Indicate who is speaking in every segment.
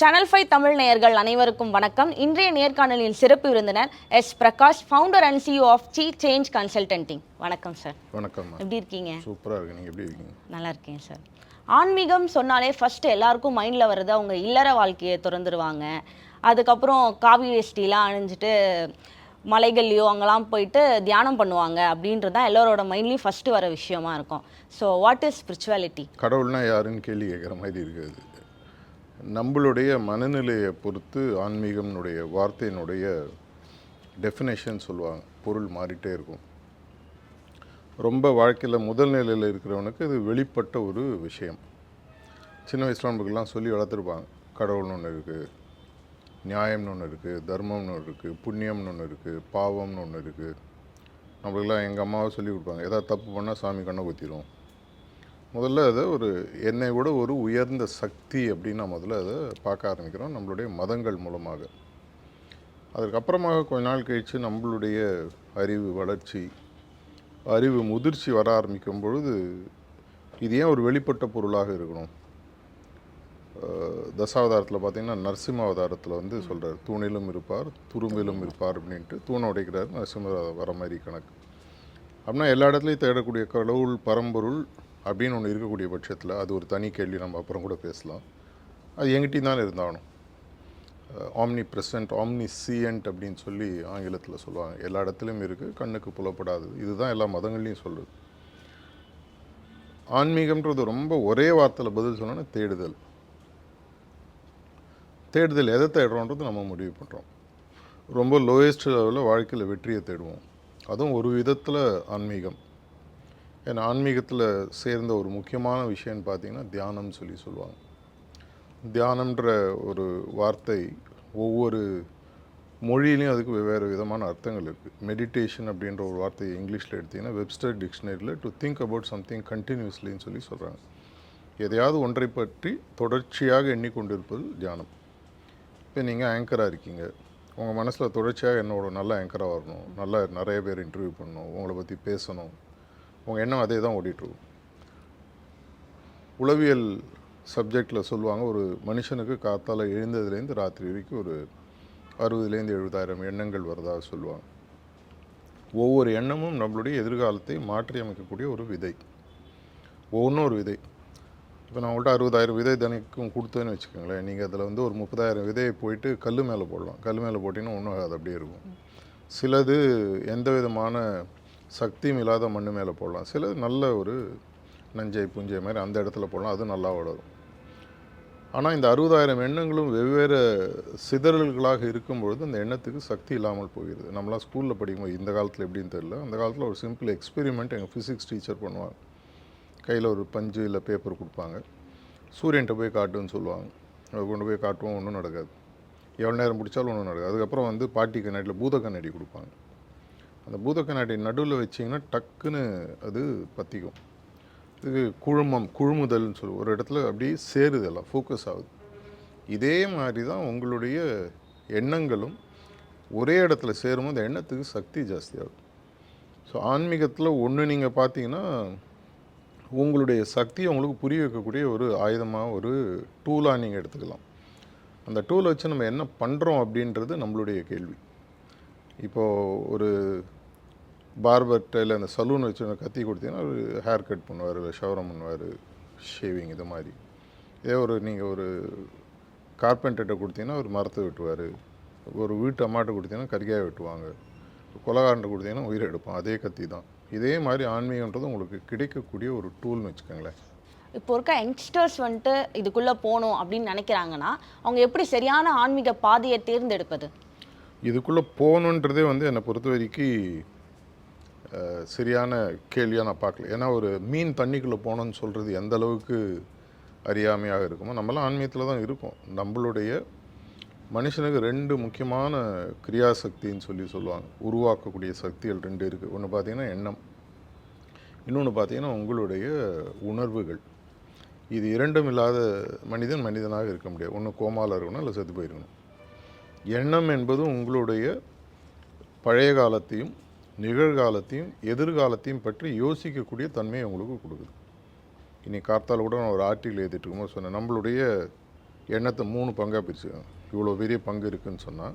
Speaker 1: Channel 5 Tamil நேயர்கள் அனைவருக்கும் வணக்கம். இன்றைய நேர்காணலில் சிறப்பு விருந்தினர் S Prakash, founder and CEO of sea change consulting. வணக்கம் சார்.
Speaker 2: வணக்கம்.
Speaker 1: எப்படி இருக்கீங்க?
Speaker 2: சூப்பராக இருக்கு. நீங்கள் எப்படி இருக்கீங்க?
Speaker 1: நல்லா இருக்கேன் சார். ஆன்மீகம் சொன்னாலே ஃபர்ஸ்ட் எல்லாருக்கும் மைண்டில் வருது அவங்க இல்லற வாழ்க்கையை திறந்துருவாங்க. அதுக்கப்புறம் காவி வேஷ்டிலாம் அணிஞ்சிட்டு மலைகள்லையோ அங்கெல்லாம் போயிட்டு தியானம் பண்ணுவாங்க அப்படின்றது தான் எல்லாரோட மைண்ட்லேயும் ஃபஸ்ட்டு வர விஷயமா இருக்கும். So what is spirituality?
Speaker 2: கடவுள்னா யாருன்னு கேள்வி கேட்குற மாதிரி இருக்குது. நம்மளுடைய மனநிலையை பொறுத்து ஆன்மீகம்னுடைய வார்த்தையினுடைய டெஃபினேஷன் சொல்லுவாங்க. பொருள் மாறிட்டே இருக்கும். ரொம்ப வாழ்க்கையில் முதல் நிலையில் இருக்கிறவனுக்கு இது வெளிப்பட்ட ஒரு விஷயம். சின்ன வயசில் நமக்குலாம் சொல்லி வளர்த்துருப்பாங்க. கடவுள்னு ஒன்று இருக்குது, நியாயம்னு ஒன்று இருக்குது, தர்மம்னு ஒன்று இருக்குது, புண்ணியம்னு ஒன்று இருக்குது, பாவம்னு ஒன்று இருக்குது. நம்மளுக்கெல்லாம் எங்கள் அம்மாவை சொல்லி கொடுப்பாங்க, ஏதாவது தப்பு பண்ணால் சாமி கண்ணை குத்திடும். முதல்ல அதை ஒரு என்னை விட ஒரு உயர்ந்த சக்தி அப்படின்னு முதல்ல அதை பார்க்க ஆரம்பிக்கிறோம் நம்மளுடைய மதங்கள் மூலமாக. அதற்கப்புறமாக கொஞ்ச நாள் கழித்து நம்மளுடைய அறிவு வளர்ச்சி, அறிவு முதிர்ச்சி வர ஆரம்பிக்கும் பொழுது இது ஏன் ஒரு வெளிப்பட்ட பொருளாக இருக்கணும்? தசாவதாரத்தில் பார்த்திங்கன்னா நரசிம்ம அவதாரத்தில் வந்து சொல்கிறார், தூணிலும் இருப்பார் துரும்பிலும் இருப்பார் அப்படின்ட்டு. தூணை உடைக்கிறார், நரசிம்மர் வர மாதிரி கணக்கு. அப்படின்னா எல்லா இடத்துலையும் தேடக்கூடிய கடவுள் பரம்பொருள் அப்படின்னு ஒன்று இருக்கக்கூடிய பட்சத்தில் அது ஒரு தனி கேள்வி, நம்ம அப்புறம் கூட பேசலாம். அது எங்கிட்டையும் தான் இருந்தாகணும். ஆம்னி ப்ரெசன்ட் ஆம்னி சீயன்ட் அப்படின்னு சொல்லி ஆங்கிலத்தில் சொல்லுவாங்க. எல்லா இடத்துலையும் இருக்குது, கண்ணுக்கு புலப்படாது. இதுதான் எல்லா மதங்கள்லையும் சொல்லுது. ஆன்மீகம்ன்றது ரொம்ப ஒரே வார்த்தையில் பதில் சொன்னோன்னா தேடுதல். தேடுதல் எதை தேடுறோன்றது நம்ம முடிவு பண்ணுறோம். ரொம்ப லோயஸ்ட் லெவலில் வாழ்க்கையில் வெற்றியை தேடுவோம். அதுவும் ஒரு விதத்தில் ஆன்மீகம். ஏன்னா ஆன்மீகத்தில் சேர்ந்த ஒரு முக்கியமான விஷயம்னு பார்த்திங்கன்னா தியானம்னு சொல்லி சொல்லுவாங்க. தியானம்ன்ற ஒரு வார்த்தை ஒவ்வொரு மொழியிலையும் அதுக்கு வெவ்வேறு விதமான அர்த்தங்கள் இருக்குது. மெடிடேஷன் அப்படின்ற ஒரு வார்த்தையை இங்கிலீஷில் எடுத்திங்கன்னா வெப்ஸ்டர் டிக்ஷனரியில் டு திங்க் அபவுட் சம்திங் கண்டினியூஸ்லின்னு சொல்லி சொல்கிறாங்க. எதையாவது ஒன்றை பற்றி தொடர்ச்சியாக எண்ணிக்கொண்டிருப்பது தியானம். இப்போ நீங்கள் ஆங்கராக இருக்கீங்க, உங்கள் மனசில் தொடர்ச்சியாக என்னோட நல்ல ஆங்கராக வரணும், நல்லா நிறைய பேர் இன்டர்வியூ பண்ணணும், உங்களை பற்றி பேசணும், உங்கள் எண்ணம் அதே தான் ஓடிட்டுருக்கும். உளவியல் சப்ஜெக்டில் சொல்லுவாங்க, ஒரு மனுஷனுக்கு காத்தால் எழுந்ததுலேருந்து ராத்திரி வரைக்கும் ஒரு 60,000 70,000 எண்ணங்கள் வரதாக சொல்லுவாங்க. ஒவ்வொரு எண்ணமும் நம்மளுடைய எதிர்காலத்தை மாற்றி அமைக்கக்கூடிய ஒரு விதை. ஒவ்வொன்றும் ஒரு விதை. இப்போ நான் உங்கள்கிட்ட 60,000 விதை தினைக்கும் கொடுத்தேன்னு வச்சுக்கோங்களேன். நீங்கள் அதில் வந்து ஒரு 30,000 விதையை போயிட்டு கல் மேலே போடலாம். கல் மேலே போட்டிங்கன்னா ஒன்றும் அது அப்படியே இருக்கும். சிலது எந்த விதமான சக்தியும் இல்லாத மண் மேலே போடலாம். சிலது நல்ல ஒரு நஞ்சை புஞ்சை மாதிரி அந்த இடத்துல போடலாம், அது நல்லா வளரும். ஆனால் இந்த 60,000 எண்ணங்களும் வெவ்வேறு சிதறல்களாக இருக்கும்பொழுது அந்த எண்ணத்துக்கு சக்தி இல்லாமல் போகிறது. நம்மளாம் ஸ்கூலில் படிக்கும்போது, இந்த காலத்தில் எப்படின்னு தெரியல, அந்த காலத்தில் ஒரு சிம்பிள் எக்ஸ்பெரிமெண்ட் எங்கள் ஃபிசிக்ஸ் டீச்சர் பண்ணுவாங்க. கையில் ஒரு பஞ்சு இல்லை பேப்பர் கொடுப்பாங்க, சூரியன்கிட்ட போய் காட்டுன்னு சொல்லுவாங்க. அதை கொண்டு போய் காட்டுவோம், ஒன்றும் நடக்காது. எவ்வளோ நேரம் பிடிச்சாலும் ஒன்றும் நடக்காது. அதுக்கப்புறம் வந்து பாட்டி கண்ணாடியில் பூத கண்ணாடி கொடுப்பாங்க. அந்த பூத கண்ணாடி நடுவில் வச்சிங்கன்னா டக்குன்னு அது பற்றிக்கும். இது குழுமுதல்னு சொல்லுவோம். ஒரு இடத்துல அப்படியே சேருது, எல்லாம் ஃபோக்கஸ் ஆகுது. இதே மாதிரி தான் உங்களுடைய எண்ணங்களும் ஒரே இடத்துல சேரும்போது அந்த எண்ணத்துக்கு சக்தி ஜாஸ்தியாகும். ஸோ ஆன்மீகத்தில் ஒன்று நீங்கள் பார்த்தீங்கன்னா உங்களுடைய சக்தியை உங்களுக்கு புரிய வைக்கக்கூடிய ஒரு ஆயுதமாக, ஒரு டூலாக நீங்கள் எடுத்துக்கலாம். அந்த டூலை வச்சு நம்ம என்ன பண்ணுறோம் அப்படின்றது நம்மளுடைய கேள்வி. இப்போது ஒரு பார்பர்கிட்ட இல்லை அந்த சலூன் வச்சு கத்தி கொடுத்தீங்கன்னா ஒரு ஹேர் கட் பண்ணுவார், இல்லை ஷவரம் பண்ணுவார், ஷேவிங் இது மாதிரி. இதே நீங்கள் ஒரு கார்பெண்டர்கிட்ட கொடுத்தீங்கன்னா ஒரு மரத்தை வெட்டுவார், ஒரு வீட்டு அம்மாட்ட கொடுத்தீங்கன்னா கறிக்காயை வெட்டுவாங்க, கொலகாரன்ட்ட கொடுத்தீங்கன்னா உயிரை எடுப்போம். அதே கத்தி தான். இதே மாதிரி ஆன்மீகன்றது உங்களுக்கு கிடைக்கக்கூடிய ஒரு டூல்னு வச்சுக்கோங்களேன்.
Speaker 1: இப்போ இருக்க யங்ஸ்டர்ஸ் வந்துட்டு இதுக்குள்ளே போகணும் அப்படின்னு நினைக்கிறாங்கன்னா அவங்க எப்படி சரியான ஆன்மீக பாதையை தேர்ந்தெடுப்பது?
Speaker 2: இதுக்குள்ளே போகணுன்றதே வந்து என்னை பொறுத்த வரைக்கும் சரியான கேள்வியாக நான் பார்க்கல. ஏன்னா ஒரு மீன் தண்ணிக்குள்ளே போகணுன்னு சொல்கிறது எந்த அளவுக்கு அறியாமையாக இருக்குமோ, நம்மளாம் ஆன்மீகத்தில் தான் இருக்கோம். நம்மளுடைய மனுஷனுக்கு 2 முக்கியமான கிரியாசக்தின்னு சொல்லி சொல்லுவாங்க. உருவாக்கக்கூடிய சக்திகள் 2 இருக்குது. ஒன்று பார்த்திங்கன்னா எண்ணம், இன்னொன்று பார்த்திங்கன்னா உங்களுடைய உணர்வுகள். இது 2ம் இல்லாத மனிதனாக இருக்க முடியாது. ஒன்று கோமாவில் இருக்கணும், இல்லை செத்து போயிருக்கணும். எண்ணம் என்பது உங்களுடைய பழைய காலத்தையும் நிகழ்காலத்தையும் எதிர்காலத்தையும் பற்றி யோசிக்கக்கூடிய தன்மையை உங்களுக்கு கொடுக்குது. இன்றைக்கி கார்த்தால் கூட நான் ஒரு ஆர்டிக்கல் எழுதிட்டு இருக்கும்போது சொன்னேன், நம்மளுடைய எண்ணத்தை 3 பங்காக பிரிச்சுக்கோங்க. இவ்வளோ பெரிய பங்கு இருக்குதுன்னு சொன்னால்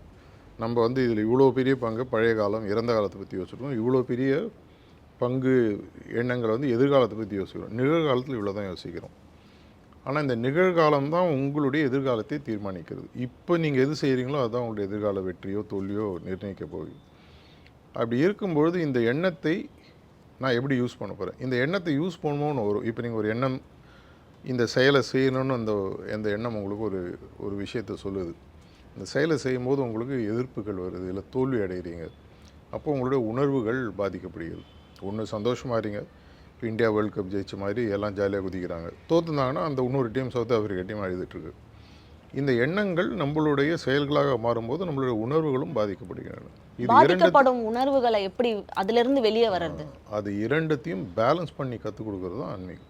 Speaker 2: நம்ம வந்து இதில் இவ்வளோ பெரிய பங்கு பழைய காலம் இறந்த காலத்தை பற்றி யோசிச்சிருக்கோம், இவ்வளோ பெரிய பங்கு எண்ணங்களை வந்து எதிர்காலத்தை பற்றி யோசிக்கிறோம், நிகழ்காலத்தில் இவ்வளோ தான் யோசிக்கிறோம். ஆனால் இந்த நிகழ்காலம் தான் உங்களுடைய எதிர்காலத்தை தீர்மானிக்கிறது. இப்போ நீங்கள் எது செய்கிறீங்களோ அதுதான் உங்களுடைய எதிர்கால வெற்றியோ தோல்வியோ நிர்ணயிக்க போகுது. அப்படி இருக்கும்பொழுது இந்த எண்ணத்தை நான் எப்படி யூஸ் பண்ண போகிறேன், இந்த எண்ணத்தை யூஸ் பண்ணணும்னு வரும். இப்போ நீங்கள் ஒரு எண்ணம் இந்த செயலை செய்யணும்னு அந்த எண்ணம் உங்களுக்கு ஒரு விஷயத்தை சொல்லுது. இந்த செயலை செய்யும்போது உங்களுக்கு எதிர்ப்புகள் வருது, இல்லை தோல்வி அடைகிறீங்க. அப்போ உங்களுடைய உணர்வுகள் பாதிக்கப்படுகிறது. ஒன்று சந்தோஷமாக இருங்க, இப்போ இந்தியா வேர்ல்டு கப் ஜெயிச்ச மாதிரி எல்லாம் ஜாலியாக குதிக்கிறாங்க. தோற்றுனாங்கன்னா அந்த இன்னொரு டீம் சவுத் ஆஃப்ரிக்கா டீம் அழுதுட்டுருக்கு. இந்த எண்ணங்கள் நம்மளுடைய செயல்களாக மாறும்போது நம்மளுடைய உணர்வுகளும் பாதிக்கப்படுகின்றன. இது
Speaker 1: பாதிக்கப்படும் உணர்வுகளை எப்படி அதிலிருந்து வெளியே வர்றது?
Speaker 2: அது இரண்டத்தையும் பேலன்ஸ் பண்ணி கற்றுக் கொடுக்கறது தான் ஆன்மீகம்.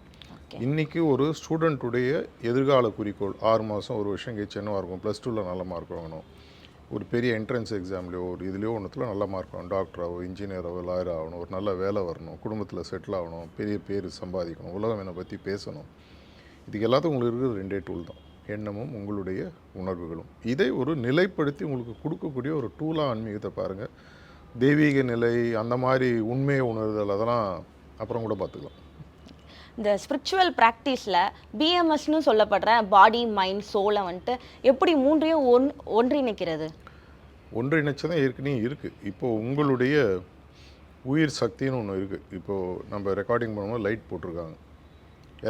Speaker 2: இன்றைக்கி ஒரு ஸ்டூடெண்ட்டுடைய எதிர்கால குறிக்கோள் 6 மாதம் 1 வருஷம் கழிச்சு என்னவாக இருக்கும், +2ல் நல்ல மார்க் வாங்கணும், ஒரு பெரிய என்ட்ரன்ஸ் எக்ஸாம்லையோ ஒரு இதுலையோ ஒன்றுத்தில் நல்ல மார்க் வாங்கணும், டாக்டராகவோ இன்ஜினியராகவோ லாயர் ஆகணும், ஒரு நல்ல வேலை வரணும், குடும்பத்தில் செட்டில் ஆகணும், பெரிய பேர் சம்பாதிக்கணும், உலகம் என்னை பற்றி பேசணும். இதுக்கு எல்லாத்துக்கும் உங்களுக்கு இருக்கிறது 2 டூல் தான், எண்ணமும் உங்களுடைய உணர்வுகளும். இதை ஒரு நிலைப்படுத்தி உங்களுக்கு கொடுக்கக்கூடிய ஒரு டூலாக ஆன்மீகத்தை பாருங்கள். தெய்வீக நிலை அந்த மாதிரி உண்மையை உணர்தல் அதெல்லாம் அப்புறம் கூட பார்த்துக்கலாம்.
Speaker 1: இந்த ஸ்பிரிச்சுவல் ப்ராக்டிஸில் பிஎம்எஸ்னு சொல்லப்படுற பாடி மைண்ட் சோலை வந்துட்டு எப்படி மூன்றையும் ஒன்றிணைக்கிறது?
Speaker 2: ஒன்றிணைச்சதான் ஏற்கனவே இருக்குது. இப்போது உங்களுடைய உயிர் சக்தின்னு ஒன்று இருக்குது. இப்போது நம்ம ரெக்கார்டிங் பண்ணும்போது லைட் போட்டிருக்காங்க,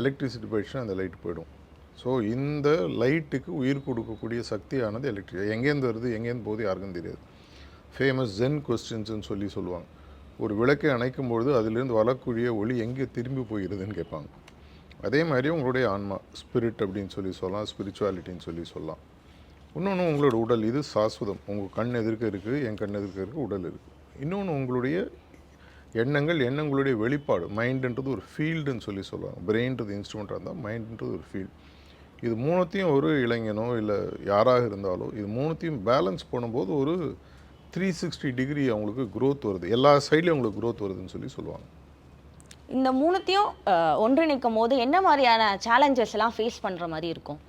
Speaker 2: எலக்ட்ரிசிட்டி போயிடுச்சுன்னா அந்த லைட் போயிடும். ஸோ இந்த லைட்டுக்கு உயிர் கொடுக்கக்கூடிய சக்தியானது எலக்ட்ரிசிட்டி. எங்கேருந்து வருது எங்கேருந்து போகுது யாருக்கும் தெரியாது. ஃபேமஸ் ஜென் கொஸ்டின்ஸ்னு சொல்லுவாங்க. ஒரு விளக்கை அணைக்கும் பொழுது அதிலிருந்து வரக்கூடிய ஒளி எங்கே திரும்பி போகிறதுன்னு கேட்பாங்க. அதே மாதிரி உங்களுடைய ஆன்மா ஸ்பிரிட் அப்படின்னு சொல்லலாம், ஸ்பிரிச்சுவாலிட்டின்னு சொல்லலாம். இன்னொன்று உங்களோட உடல், இது சாஸ்வதம். உங்கள் கண் எதிர்க்க இருக்குது, என் கண் எதிர்க்க இருக்குது, உடல் இருக்குது. இன்னொன்று உங்களுடைய எண்ணங்கள், எண்ணங்களுடைய வெளிப்பாடு. மைண்டுன்றது ஒரு ஃபீல்டுன்னு சொல்லுவாங்க. பிரெயின்றது இன்ஸ்ட்ருமெண்ட்டாக இருந்தால் மைண்டுன்றது ஒரு ஃபீல்டு. இது மூணுத்தையும் ஒரு இளைஞனோ இல்லை யாராக இருந்தாலோ இது மூணுத்தையும் பேலன்ஸ் பண்ணும்போது ஒரு 360 டிகிரி அவங்களுக்கு க்ரோத் வருது, எல்லா சைட்லேயும் அவங்களுக்கு க்ரோத் வருதுன்னு சொல்லுவாங்க.
Speaker 1: இந்த மூணுத்தையும் ஒன்றிணைக்கும் போது என்ன மாதிரியான சேலஞ்சஸ் எல்லாம் ஃபேஸ் பண்ணுற மாதிரி இருக்கும்?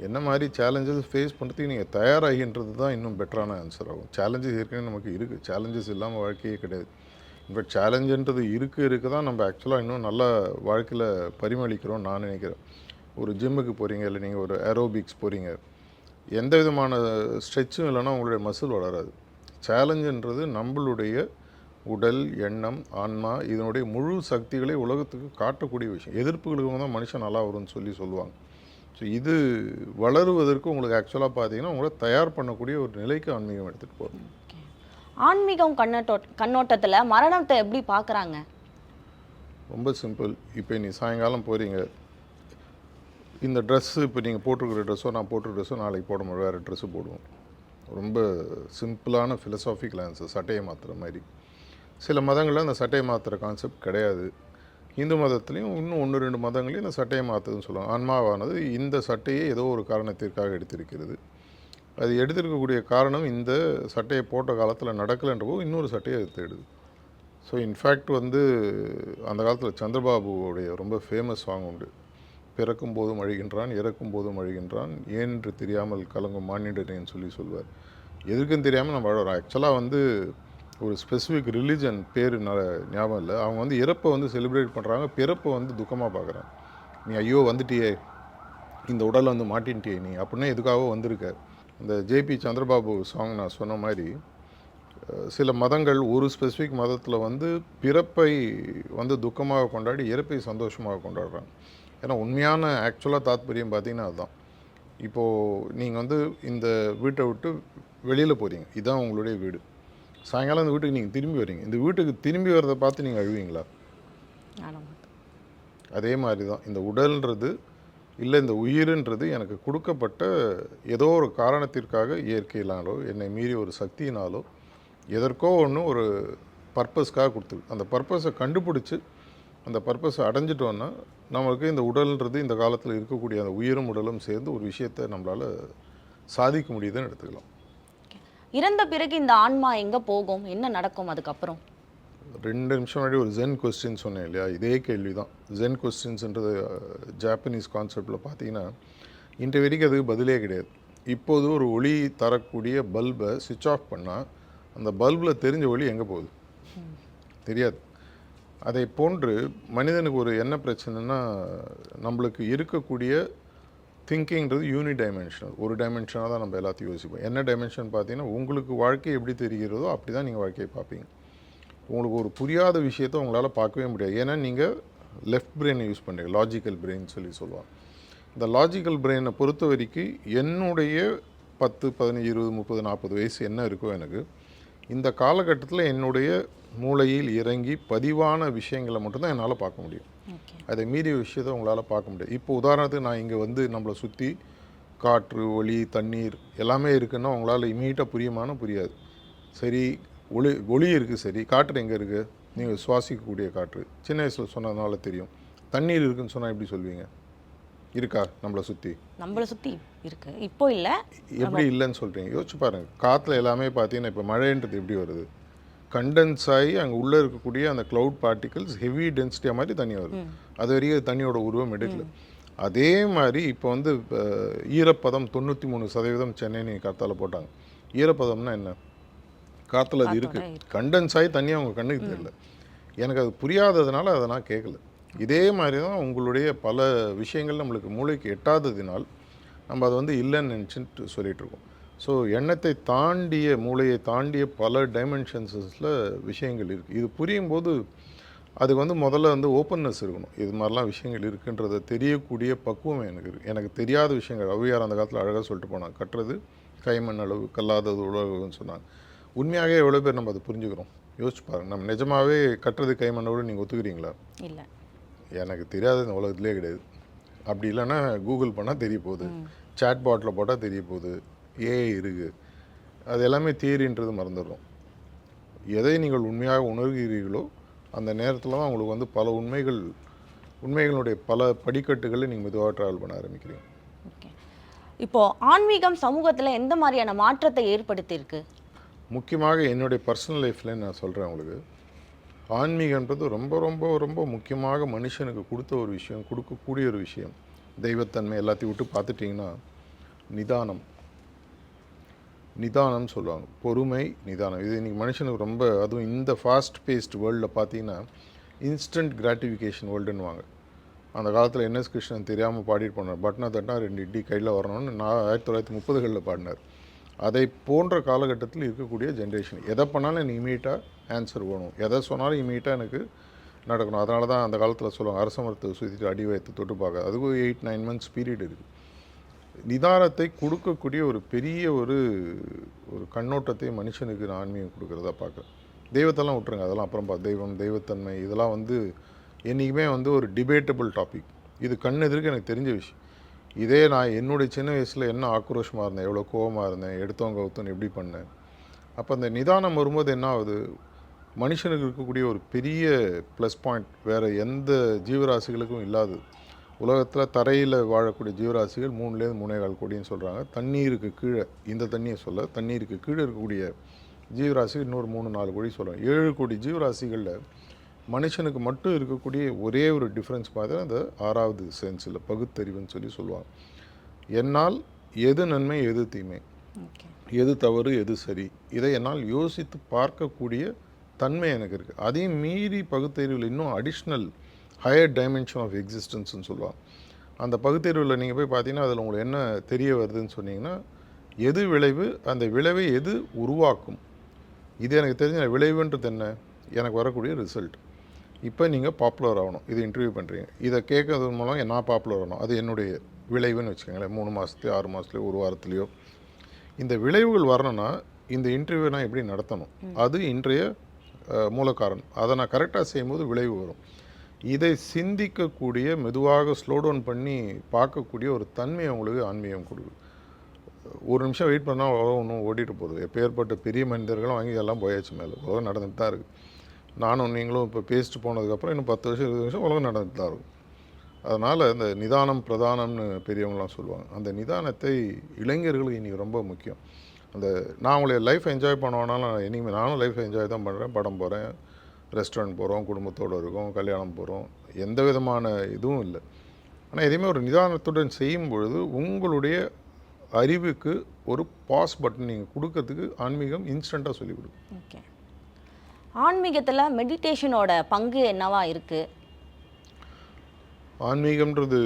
Speaker 2: என்ன மாதிரி சேலஞ்சஸ் ஃபேஸ் பண்ணுறதுக்கு நீங்கள் தயாராகின்றது தான் இன்னும் பெட்டரான ஆன்சர் ஆகும். சேலஞ்சஸ் ஏற்கனவே நமக்கு இருக்குது, சேலஞ்சஸ் இல்லாமல் வாழ்க்கையே கிடையாது. இன்ஃபேக்ட் சேலஞ்சுன்றது இருக்க தான் நம்ம ஆக்சுவலாக இன்னும் நல்ல வாழ்க்கையில் பரிமளிக்கிறோம் நான் நினைக்கிறேன். ஒரு ஜிம்முக்கு போகிறீங்க, இல்லை நீங்கள் ஒரு ஏரோபிக்ஸ் போகிறீங்க, எந்த விதமான ஸ்ட்ரெச்சும் இல்லைன்னா உங்களுடைய மசில் வளராது. சேலஞ்சுன்றது நம்மளுடைய உடல், எண்ணம், ஆன்மா இதனுடைய முழு சக்திகளை உலகத்துக்கு காட்டக்கூடிய விஷயம். எதிர்ப்புகளுக்கு தான் மனுஷன் நல்லா வரும்னு சொல்லுவாங்க. ஸோ இது வளருவதற்கு உங்களுக்கு ஆக்சுவலாக பார்த்தீங்கன்னா உங்களை தயார் பண்ணக்கூடிய ஒரு நிலைக்கு ஆன்மீகம் எடுத்துகிட்டு போகிறோம்.
Speaker 1: ஆன்மீகம் கண்ணோட்டத்தில் மரணத்தை எப்படி பார்க்குறாங்க?
Speaker 2: ரொம்ப சிம்பிள். இப்போ நீ சாயங்காலம் போகிறீங்க, இந்த ட்ரெஸ்ஸு இப்போ நீங்கள் போட்டிருக்கிற ட்ரெஸ்ஸோ நான் போட்டிருக்க ட்ரெஸ்ஸோ நாளைக்கு போட முடியும், வேறு ட்ரெஸ்ஸு போடுவோம். ரொம்ப சிம்பிளான ஃபிலசாஃபிக்கல் ஆன்சர், சட்டையை மாற்றுற மாதிரி. சில மதங்களில் அந்த சட்டையை மாற்றுற கான்செப்ட் கிடையாது. இந்து மதத்துலேயும் இன்னும் 1-2 மதங்களையும் இந்த சட்டையை மாற்றுதுன்னு சொல்லுவாங்க. ஆன்மாவானது இந்த சட்டையை ஏதோ ஒரு காரணத்திற்காக எடுத்திருக்கிறது. அது எடுத்திருக்கக்கூடிய காரணம் இந்த சட்டையை போட்ட காலத்தில் நடக்கலைன்றப்போ இன்னொரு சட்டையை அது தேடுது. ஸோ இன்ஃபேக்ட் அந்த காலத்தில் சந்திரபாபுவோடைய ரொம்ப ஃபேமஸ் சாங் உண்டு. பிறக்கும் போதும் அழுகின்றான், இறக்கும் போதும் அழுகின்றான், ஏன்று தெரியாமல் கலங்கும் மானிடனேன்னு சொல்லுவார். எதுக்குன்னு தெரியாமல் நம்ம அழுகிறோம். ஆக்சுவலாக ஒரு ஸ்பெசிஃபிக் ரிலீஜன் பேர் ஞாபகம் இல்லை. அவங்க இறப்பை செலிப்ரேட் பண்ணுறாங்க, பிறப்பை துக்கமாக பார்க்குறாங்க. நீ ஐயோ வந்துட்டியே, இந்த உடலை மாட்டின்ட்டியே நீ அப்படின்னா எதுக்காக வந்திருக்க. இந்த ஜேபி சந்திரபாபு சாங் நான் சொன்ன மாதிரி சில மதங்கள் ஒரு ஸ்பெசிஃபிக் மதத்தில் பிறப்பை துக்கமாக கொண்டாடி இறப்பை சந்தோஷமாக கொண்டாடுறாங்க. ஏன்னா உண்மையான ஆக்சுவலாக தாத்பரியம் பார்த்திங்கன்னா அதுதான். இப்போது நீங்கள் இந்த வீட்டை விட்டு வெளியில் போகிறீங்க, இதுதான் உங்களுடைய வீடு. சாயங்காலம் இந்த வீட்டுக்கு நீங்கள் திரும்பி வரீங்க, இந்த வீட்டுக்கு திரும்பி வரதை பார்த்து நீங்கள் அழுவீங்களா? அதே மாதிரி தான் இந்த உடல்ன்றது இல்லை இந்த உயிர்ன்றது எனக்கு கொடுக்கப்பட்ட ஏதோ ஒரு காரணத்திற்காக, இயற்கையினாலோ என்னை மீறி ஒரு சக்தியினாலோ எதற்கோ ஒரு பர்பஸ்க்காக கொடுத்துருக்கு. அந்த பர்பஸை கண்டுபிடிச்சி அந்த பர்பஸை அடைஞ்சிட்டோன்னா நம்மளுக்கு இந்த உடல்ன்றது இந்த காலத்தில் இருக்கக்கூடிய அந்த உயிரும் உடலும் சேர்ந்து ஒரு விஷயத்தை நம்மளால் சாதிக்க முடியுதுன்னு எடுத்துக்கலாம்.
Speaker 1: இறந்த பிறகு இந்த ஆன்மா எங்கே போகும், என்ன நடக்கும் அதுக்கப்புறம்?
Speaker 2: 2 நிமிஷம் முன்னாடி ஒரு ஜென் கொஸ்டின் சொன்னேன் இல்லையா, இதே கேள்வி தான். ஜென் கொஸ்டின்ஸ்ன்றது ஜாப்பனீஸ் கான்செப்டில் பார்த்தீங்கன்னா இன்று வரைக்கும் அதுக்கு பதிலே கிடையாது. இப்போது ஒரு ஒளி தரக்கூடிய பல்பை சுவிட்ச் ஆஃப் பண்ணால் அந்த பல்பில் தெரிஞ்ச ஒளி எங்கே போகுது தெரியாது. அதை போன்று மனிதனுக்கு ஒரு என்ன பிரச்சனைனா, நம்மளுக்கு இருக்கக்கூடிய திங்கிங்கிறது யூனி டைமென்ஷனல். ஒரு டைமென்ஷனாக தான் நம்ம எல்லாத்தையும் யோசிப்போம். என்ன டைமென்ஷன் பார்த்தீங்கன்னா, உங்களுக்கு வாழ்க்கை எப்படி தெரிகிறதோ அப்படி தான் நீங்கள் வாழ்க்கையை பார்ப்பீங்க. உங்களுக்கு ஒரு புரியாத விஷயத்தை உங்களால் பார்க்கவே முடியாது. ஏன்னா நீங்கள் லெஃப்ட் பிரெயினை யூஸ் பண்ணுறீங்க, லாஜிக்கல் பிரெயின் சொல்லுவாங்க. இந்த லாஜிக்கல் பிரெயினை பொறுத்த வரைக்கும் என்னுடைய 10, 15, 20, 30, 40 வயசு என்ன இருக்கோ எனக்கு, இந்த காலகட்டத்தில் என்னுடைய மூளையில் இறங்கி பதிவான விஷயங்களை மட்டும்தான் என்னால் பார்க்க முடியும். அதை மீறிய விஷயத்தை உங்களால் பார்க்க முடியாது. இப்போ உதாரணத்துக்கு நான் இங்கே வந்து நம்மளை சுற்றி காற்று, ஒளி, தண்ணீர் எல்லாமே இருக்குன்னா உங்களால் இமீடியட்டாக புரியாது. சரி, ஒளி இருக்குது, சரி, காற்று எங்கே இருக்குது? நீங்கள் சுவாசிக்கக்கூடிய காற்று சின்ன வயசில் சொன்னதுனால தெரியும். தண்ணீர் இருக்குதுன்னு சொன்னால் எப்படி சொல்வீங்க? இருக்கா நம்மளை சுற்றி
Speaker 1: இருக்கு, இப்போ இல்லை.
Speaker 2: எப்படி இல்லைன்னு சொல்கிறீங்க? யோசிச்சு பாருங்கள். காற்றுல எல்லாமே பார்த்தீங்கன்னா இப்போ மழைன்றது எப்படி வருது? கண்டென்ஸ் ஆகி அங்கே உள்ளே இருக்கக்கூடிய அந்த க்ளவுட் பார்ட்டிகல்ஸ் ஹெவி டென்சிட்டியாக மாதிரி தண்ணி வருது. அது வரைக்கும் தண்ணியோட உருவம் எடுக்கல. அதே மாதிரி இப்போ வந்து ஈரப்பதம் 93% சென்னை நீங்கள் காற்றால போட்டாங்க. ஈரப்பதம்னா என்ன? காற்றுல அது இருக்குது. கண்டென்ஸ் ஆகி தண்ணி அவங்க கண்ணுக்கு தெரியல. எனக்கு அது புரியாததுனால அதை நான் கேட்கல. இதே மாதிரி தான் உங்களுடைய பல விஷயங்கள் நம்மளுக்கு மூளைக்கு எட்டாததினால் நம்ம அதை வந்து இல்லைன்னு நினச்சிட்டு சொல்லிகிட்ருக்கோம். ஸோ எண்ணத்தை தாண்டிய, மூளையை தாண்டிய பல டைமென்ஷன்ஸில் விஷயங்கள் இருக்குது. இது புரியும் போது அதுக்கு வந்து முதல்ல வந்து ஓப்பன்னஸ் இருக்கணும். இது மாதிரிலாம் விஷயங்கள் இருக்குன்றதை தெரியக்கூடிய பக்குவம் எனக்கு இருக்குது. எனக்கு தெரியாத விஷயங்கள் ஔவையார் அந்த காலத்தில் அழகாக சொல்லிட்டு போனாங்க. கற்றது கைமண் அளவு, கல்லாதது உலகம்னு சொன்னாங்க. உண்மையாகவே எவ்வளோ பேர் நம்ம அதை புரிஞ்சுக்கிறோம்? யோசிச்சு பாருங்கள். நம்ம நிஜமாகவே கற்றது கைமண்ணோடு நீங்கள் ஒத்துக்கிறீங்களா?
Speaker 1: இல்லை,
Speaker 2: எனக்கு தெரியாத இந்த உலகத்திலே கிடையாது. அப்படி இல்லைன்னா கூகுள் பண்ணால் தெரிய போகுது, சாட் பாட்டில் போட்டால் தெரிய போகுது, ஏஐ இருக்குது. அது எல்லாமே தியரின்றது மறந்துடுறோம். எதை நீங்கள் உண்மையாக உணர்கிறீர்களோ அந்த நேரத்தில் தான் உங்களுக்கு வந்து பல உண்மைகளுடைய பல படிக்கட்டுகளை நீங்கள் மெதுவாக ட்ராவல் பண்ண ஆரம்பிக்கிறீங்க.
Speaker 1: ஓகே, இப்போது ஆன்மீகம் சமூகத்தில் எந்த மாதிரியான மாற்றத்தை ஏற்படுத்தியிருக்கு?
Speaker 2: முக்கியமாக என்னுடைய பர்சனல் லைஃப்பில் நான் சொல்கிறேன் உங்களுக்கு, ஆன்மீகன்றது ரொம்ப ரொம்ப ரொம்ப முக்கியமாக மனுஷனுக்கு கொடுத்த ஒரு விஷயம், கொடுக்கக்கூடிய ஒரு விஷயம். தெய்வத்தன்மை எல்லாத்தையும் விட்டு பார்த்துட்டிங்கன்னா நிதானம் சொல்லுவாங்க. பொறுமை, நிதானம். இது இன்றைக்கி மனுஷனுக்கு ரொம்ப, அதுவும் இந்த ஃபாஸ்ட் பேஸ்ட் வேர்ல்டில் பார்த்தீங்கன்னா இன்ஸ்டன்ட் கிராட்டிஃபிகேஷன் வேர்ல்டுன்னுவாங்க. அந்த காலத்தில் என்எஸ் கிருஷ்ணன் தெரியாமல் பாடிட்டு போனார். பட்னா தட்டினா 2 இட்லி கையில் வரணும்னு 1930களில் பாடினார். அதை போன்ற காலகட்டத்தில் இருக்கக்கூடிய ஜென்ரேஷன் எதை பண்ணாலும் எனக்கு இமீடியட்டாக ஆன்சர் வேணும், எதை சொன்னாலும் இமீடியட்டாக எனக்கு நடக்கணும். அதனால தான் அந்த காலத்தில் சொல்லுவாங்க, அரச மரத்தை சுற்றிட்டு அடி வயத்தை தொட்டு பார்க்க. அதுக்கு 8-9 months பீரியட் இருக்குது. நிதானத்தை கொடுக்கக்கூடிய ஒரு பெரிய ஒரு கண்ணோட்டத்தை மனுஷனுக்கு ஆன்மீகம் கொடுக்குறதா பார்க்குறேன். தெய்வத்தெல்லாம் விட்டுருங்க, அதெல்லாம் அப்புறம் தெய்வத்தன்மை இதெல்லாம் வந்து என்றைக்குமே வந்து ஒரு டிபேட்டபிள் டாபிக். இது கண் எதிர்க்கு எனக்கு தெரிஞ்ச விஷயம். இதே நான் என்னுடைய சின்ன வயசில் என்ன ஆக்ரோஷமாக இருந்தேன், எவ்வளோ கோபமாக இருந்தேன், எடுத்தவங்க கவுத்தவங்க எப்படி பண்ணேன். அப்போ அந்த நிதானம் வரும்போது என்ன ஆகுது, மனுஷனுக்கு இருக்கக்கூடிய ஒரு பெரிய ப்ளஸ் பாயிண்ட் வேறு எந்த ஜீவராசிகளுக்கும் இல்லாது. உலகத்தில் தரையில் வாழக்கூடிய ஜீவராசிகள் 3லேருந்து 3.25 கோடின்னு சொல்கிறாங்க. தண்ணீருக்கு கீழே, இந்த தண்ணியை சொல்ல, தண்ணீருக்கு கீழே இருக்கக்கூடிய ஜீவராசிகள் இன்னொரு 3-4 கோடி சொல்கிறாங்க. 7 கோடி ஜீவராசிகளில் மனுஷனுக்கு மட்டும் இருக்கக்கூடிய ஒரே ஒரு டிஃப்ரென்ஸ் பார்த்தா அந்த 6வது சென்ஸில் பகுத்தறிவுன்னு சொல்லுவாங்க. என்னால் எது நன்மை, எது தீமை, எது தவறு, எது சரி, இதை என்னால் யோசித்து பார்க்கக்கூடிய தன்மை எனக்கு இருக்குது. அதையும் மீறி பகுத்தறிவில் இன்னும் அடிஷ்னல் ஹையர் டைமென்ஷன் ஆஃப் எக்ஸிஸ்டன்ஸ்னு சொல்லுவாங்க. அந்த பகுத்தறிவில் நீங்கள் போய் பார்த்தீங்கன்னா அதில் உங்களுக்கு என்ன தெரிய வருதுன்னு சொன்னீங்கன்னா, எது விளைவு, அந்த விளைவை எது உருவாக்கும். இது எனக்கு தெரிஞ்ச விளைவுன்றது என்ன, எனக்கு வரக்கூடிய ரிசல்ட். இப்போ நீங்கள் பாப்புலர் ஆகணும், இது இன்டர்வியூ பண்ணுறீங்க, இதை கேட்கறது மூலம் நான் பாப்புலர் ஆகணும், அது என்னுடைய விளைவுன்னு வச்சுக்கோங்களேன். 3 மாதத்துலையோ 6 மாதத்துலையோ 1 வாரத்துலையோ இந்த விளைவுகள் வரணும்னா இந்த இன்டர்வியூ நான் எப்படி நடத்தணும், அது இன்றைய மூலக்காரணம். அதை நான் கரெக்டாக செய்யும்போது விளைவு வரும். இதை சிந்திக்கக்கூடிய, மெதுவாக ஸ்லோ டவுன் பண்ணி பார்க்கக்கூடிய ஒரு தன்மையை உங்களுக்கு ஆன்மீகம் கொடுக்குது. ஒரு நிமிஷம் வெயிட் பண்ணால் உலகம் ஒன்றும் ஓடிட்டு போகுது. எப்பேற்பட்ட பெரிய மனிதர்களும் வாங்கி எல்லாம் போயாச்சு, மேலே உலகம் நடந்துட்டு தான் இருக்குது. நானும் நீங்களும் இப்போ பேசிட்டு போனதுக்கப்புறம் இன்னும் 10 வருஷம் 20 வருஷம் உலகம் நடந்துட்டு தான் இருக்கும். அதனால் இந்த நிதானம் பிரதானம்னு பெரியவங்களாம் சொல்லுவாங்க. அந்த நிதானத்தை இளைஞர்களுக்கு இன்றைக்கி ரொம்ப முக்கியம். நான் உங்களுடைய லைஃப் என்ஜாய் பண்ணுவேனாலும் இனிமேல் நானும் லைஃப் என்ஜாய் தான் பண்ணுறேன். படம் போகிறேன், ரெஸ்டாரண்ட் போகிறோம், குடும்பத்தோடு இருக்கோம், கல்யாணம் போகிறோம், எந்த விதமான இதுவும் இல்லை. ஆனால் எதையுமே ஒரு நிதானத்துடன் செய்யும் பொழுது உங்களுடைய அறிவுக்கு ஒரு பாஸ் பட்டன் நீங்கள் கொடுக்கறதுக்கு ஆன்மீகம் இன்ஸ்டண்ட்டாக சொல்லிக் கொடுக்கும்.
Speaker 1: ஓகே. ஆன்மீகத்தில் மெடிடேஷனோட பங்கு என்னவா இருக்குது?
Speaker 2: ஆன்மீகம்ன்றது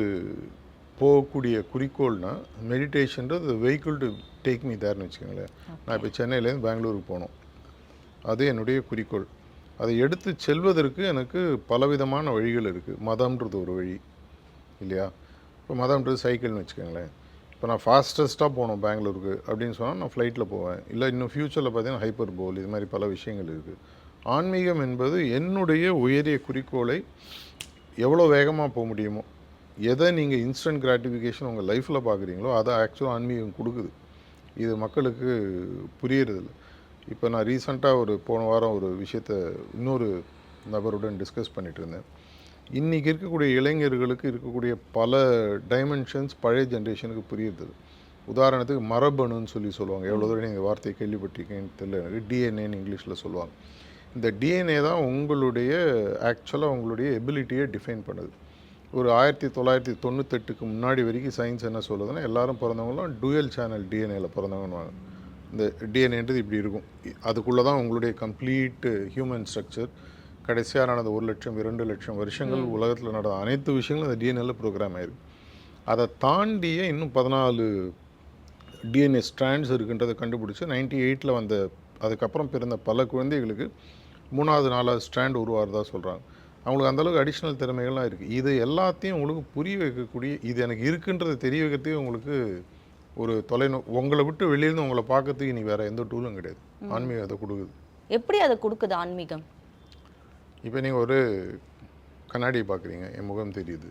Speaker 2: போகக்கூடிய குறிக்கோள்னா மெடிடேஷன்றது வெஹிக்கிள் டு டேக் மீ தேர்னு வச்சுக்கோங்களேன். நான் இப்போ சென்னையிலேருந்து பெங்களூருக்கு போனோம், அது என்னுடைய குறிக்கோள். அதை எடுத்து செல்வதற்கு எனக்கு பலவிதமான வழிகள் இருக்குது. மதம்ன்றது ஒரு வழி இல்லையா? இப்போ மதம்ன்றது சைக்கிள்னு வச்சுக்கோங்களேன். இப்போ நான் ஃபாஸ்டஸ்ட்டாக போனோம் பெங்களூருக்கு அப்படின்னு சொன்னால் நான் ஃப்ளைட்டில் போவேன். இல்லை இன்னும் ஃப்யூச்சரில் பார்த்தீங்கன்னா ஹைப்பர் போல், இது மாதிரி பல விஷயங்கள் இருக்குது. ஆன்மீகம் என்பது என்னுடைய உயரிய குறிக்கோளை எவ்வளோ வேகமாக போக முடியுமோ, எதை நீங்கள் இன்ஸ்டன்ட் கிராட்டிஃபிகேஷன் உங்கள் லைஃப்பில் பார்க்குறீங்களோ அதை ஆக்சுவலாக ஆன்மீகம் கொடுக்குது. இது மக்களுக்கு புரியறதில்ல. இப்போ நான் ரீசெண்டாக போன வாரம் ஒரு விஷயத்தை இன்னொரு நபருடன் டிஸ்கஸ் பண்ணிகிட்டு இருந்தேன். இன்றைக்கி இருக்கக்கூடிய இளைஞர்களுக்கு இருக்கக்கூடிய பல டைமென்ஷன்ஸ் பழைய ஜென்ரேஷனுக்கு புரியுது. உதாரணத்துக்கு மரபணுன்னு சொல்லுவாங்க. எவ்வளோ தூரம் நீங்கள் வார்த்தையை கேள்விப்பட்டிருக்கீங்கன்னு தெரியல எனக்கு. டிஎன்ஏன்னு இங்கிலீஷில் சொல்லுவாங்க. இந்த டிஎன்ஏ தான் உங்களுடைய ஆக்சுவலாக உங்களுடைய எபிலிட்டியை டிஃபைன் பண்ணுது. ஒரு 1998க்கு முன்னாடி வரைக்கும் சயின்ஸ் என்ன சொல்லுதுன்னா, எல்லாரும் பிறந்தவங்களும் டூயல் சேனல் டிஎன்ஏல பிறந்தவங்கன்னு. இந்த டிஎன்ஏன்றது இப்படி இருக்கும். அதுக்குள்ளே தான் உங்களுடைய கம்ப்ளீட் ஹியூமன் ஸ்ட்ரக்சர். கடைசியாக நடந்த 1 லட்சம் 2 லட்சம் வருஷங்கள் உலகத்தில் நடந்த அனைத்து விஷயங்களும் அந்த டிஎன்ஏல ப்ரோக்ராம் ஆயிருக்கு. அதை தாண்டிய இன்னும் 14 டிஎன்ஏ ஸ்ட்ராண்ட்ஸ் இருக்குன்றதை கண்டுபிடிச்சி 98ல் வந்த அதுக்கப்புறம் பிறந்த பல குழந்தைகளுக்கு 3வது 4வது ஸ்ட்ராண்ட் உருவாகிறதா சொல்கிறாங்க. அவங்களுக்கு அந்தளவுக்கு அடிஷ்னல் திறமைகள்லாம் இருக்குது. இது எல்லாத்தையும் உங்களுக்கு புரிய வைக்கக்கூடிய, இது எனக்கு இருக்குன்றதை தெரிய வைக்கிறதே உங்களுக்கு ஒரு உங்களை விட்டு வெளியிருந்து உங்களை பார்க்கறதுக்கு இனி வேறு எந்த டூலும் கிடையாது. ஆன்மீகம் அதை கொடுக்குது.
Speaker 1: எப்படி அதை கொடுக்குது ஆன்மீகம்?
Speaker 2: இப்போ நீங்கள் ஒரு கண்ணாடியை பார்க்குறீங்க, என் முகம் தெரியுது.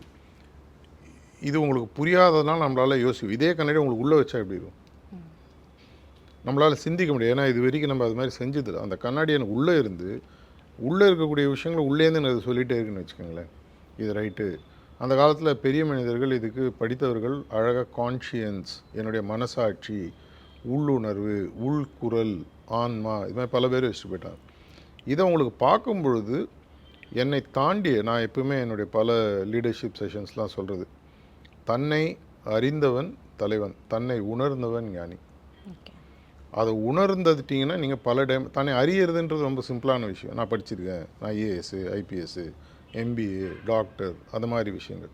Speaker 2: இது உங்களுக்கு புரியாததுனால நம்மளால் யோசிக்கும். இதே கண்ணாடி உங்களுக்கு உள்ளே வச்சா எப்படி இருக்கும்? நம்மளால் சிந்திக்க முடியாது. ஏன்னா இது வரைக்கும் நம்ம அது மாதிரி செஞ்சதில்லை. அந்த கண்ணாடி எனக்கு உள்ளே இருந்து உள்ளே இருக்கக்கூடிய விஷயங்களை உள்ளேருந்து எனக்கு சொல்லிகிட்டே இருக்குன்னு வச்சுக்கோங்களேன். இது ரைட்டு. அந்த காலத்தில் பெரிய மனிதர்கள் இதுக்கு படித்தவர்கள் அழகாக கான்ஷியன்ஸ், என்னுடைய மனசாட்சி, உள்ளுணர்வு, உள்குரல், ஆன்மா, இது மாதிரி பல பேர் வச்சுட்டு போயிட்டாங்க. இதை உங்களுக்கு பார்க்கும் பொழுது என்னை தாண்டிய, நான் எப்பவுமே என்னுடைய பல லீடர்ஷிப் செஷன்ஸ்லாம் சொல்கிறது, தன்னை அறிந்தவன் தலைவன், தன்னை உணர்ந்தவன் ஞானி. அதை உணர்ந்துட்டிங்கன்னா நீங்கள் பல தன்னை அறியறதுன்றது ரொம்ப சிம்பிளான விஷயம். நான் படிச்சிருக்கேன், நான் ஏஎஸ்ஸு, ஐபிஎஸ்ஸு, எம்பிஏ, டாக்டர், அந்த மாதிரி விஷயங்கள்.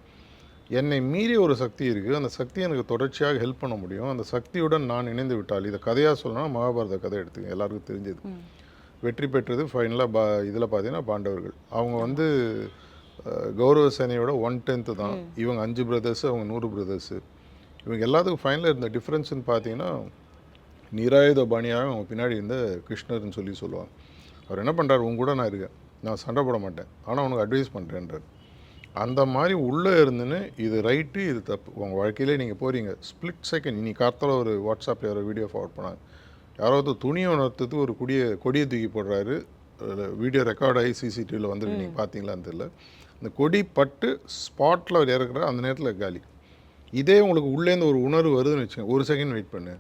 Speaker 2: என்னை மீறி ஒரு சக்தி இருக்குது. அந்த சக்தி எனக்கு தொடர்ச்சியாக ஹெல்ப் பண்ண முடியும். அந்த சக்தியுடன் நான் இணைந்து விட்டால், இதை கதையாக சொல்லணும்னா மகாபாரத கதை எடுத்துங்க, எல்லாருக்கும் தெரிஞ்சது. வெற்றி பெற்றது ஃபைனலாக இதில் பார்த்தீங்கன்னா பாண்டவர்கள். அவங்க கௌரவ சேனையோட 1/10 தான். இவங்க 5 பிரதர்ஸு, அவங்க 100 பிரதர்ஸு. இவங்க எல்லாத்துக்கும் ஃபைனலாக இருந்த டிஃப்ரென்ஸ்னு பார்த்தீங்கன்னா, நிராயுத பாணியாக அவங்க பின்னாடி இருந்த கிருஷ்ணர்னு சொல்லுவாங்க. அவர் என்ன பண்ணுறாரு, உங்க கூட நான் இருக்கேன், நான் சண்டை போட மாட்டேன், ஆனால் உனக்கு அட்வைஸ் பண்ணுறேன்றார். அந்த மாதிரி உள்ளே இருந்துன்னு இது ரைட்டு இது தப்பு உங்கள் வாழ்க்கையிலே நீங்கள் போகிறீங்க, ஸ்ப்ளிட் செகண்ட். இன்னைக்கு காலத்தில் ஒரு வாட்ஸ்அப்பில் யாரோ வீடியோ ஃபார்வர்ட் பண்ணாங்க, யாராவது துணியை உணர்த்துக்கு ஒரு கொடியை தூக்கி போடுறாரு, வீடியோ ரெக்கார்ட் ஆகி சிசிடிவியில் வந்துருக்கு, நீங்கள் பார்த்தீங்களான்னு தெரியல. இந்த கொடி பட்டு ஸ்பாட்டில் அவர் இறக்குற அந்த நேரத்தில் காலி. இதே உங்களுக்கு உள்ளேருந்து ஒரு உணர்வு வருதுன்னு வச்சுக்கோங்க, ஒரு செகண்ட் வெயிட் பண்ணு,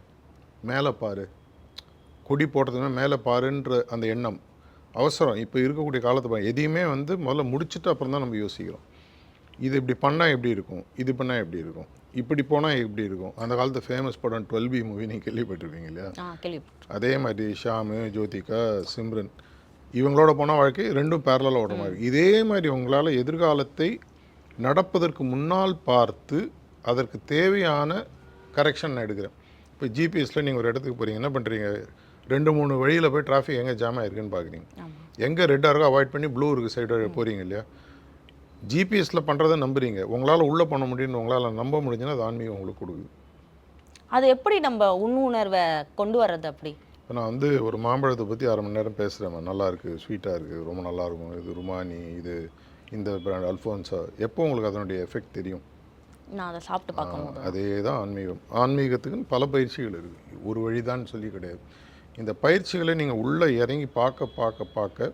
Speaker 2: மேலே பாரு, கொடி போட்டதுன்னா மேலே பாருன்ற அந்த எண்ணம் அவசரம். இப்போ இருக்கக்கூடிய காலத்தை எதையுமே முதல்ல முடிச்சுட்டு அப்புறம் தான் நம்ம யோசிக்கிறோம். இது இப்படி பண்ணால் எப்படி இருக்கும், இது பண்ணால் எப்படி இருக்கும், இப்படி போனால் எப்படி இருக்கும். அந்த காலத்து ஃபேமஸ் படம் 12B மூவி நீங்கள் கேள்விப்பட்டிருக்கீங்க இல்லையா? அதே மாதிரி ஷாமு, ஜோதிகா, சிம்ரன் இவங்களோட போனால் வாழ்க்கை ரெண்டும் பேரலாக ஓடுற மாதிரி. இதே மாதிரி உங்களால் எதிர்காலத்தை நடப்பதற்கு முன்னால் பார்த்து அதற்கு தேவையான கரெக்ஷன் நான் எடுக்கிறேன். இப்போ ஜிபிஎஸ்சில் நீங்கள் ஒரு இடத்துக்கு போகிறீங்க, என்ன பண்ணுறீங்க, 2-3 வழியில் போய் டிராஃபிக் எங்கே ஜாம் ஆகிருக்குன்னு பார்க்குறீங்க. எங்கே ரெட்டாக இருக்கோ அவாய்ட் பண்ணி ப்ளூ இருக்குது சைடு போகிறீங்க இல்லையா? ஜிபிஎஸ்சில் பண்ணுறதை நம்புறீங்க. உங்களால் உள்ளே பண்ண முடியும்னு உங்களால் நம்ப முடிஞ்சுன்னா அது ஆன்மீகம் உங்களுக்கு கொடுக்குது.
Speaker 1: அது எப்படி நம்ம உள்ளுணர்வை கொண்டு வர்றது? அப்படி
Speaker 2: இப்போ நான் ஒரு மாம்பழத்தை பற்றி 1/2 மணி நேரம் பேசுகிறேன், நல்லா இருக்குது, ஸ்வீட்டாக இருக்குது, ரொம்ப நல்லாயிருக்கும், இது ருமானி, இது இந்த பிராண்ட் அல்ஃபோன்ஸா, எப்போ உங்களுக்கு அதனுடைய எஃபெக்ட் தெரியும்?
Speaker 1: நான் அதை சாப்பிட்டு பார்க்கணும்.
Speaker 2: அதே தான் ஆன்மீகம். ஆன்மீகத்துக்குன்னு பல பயிற்சிகள் இருக்குது, ஒரு வழிதான் சொல்லி கிடையாது. இந்த பயிற்சிகளை நீங்கள் உள்ளே இறங்கி பார்க்க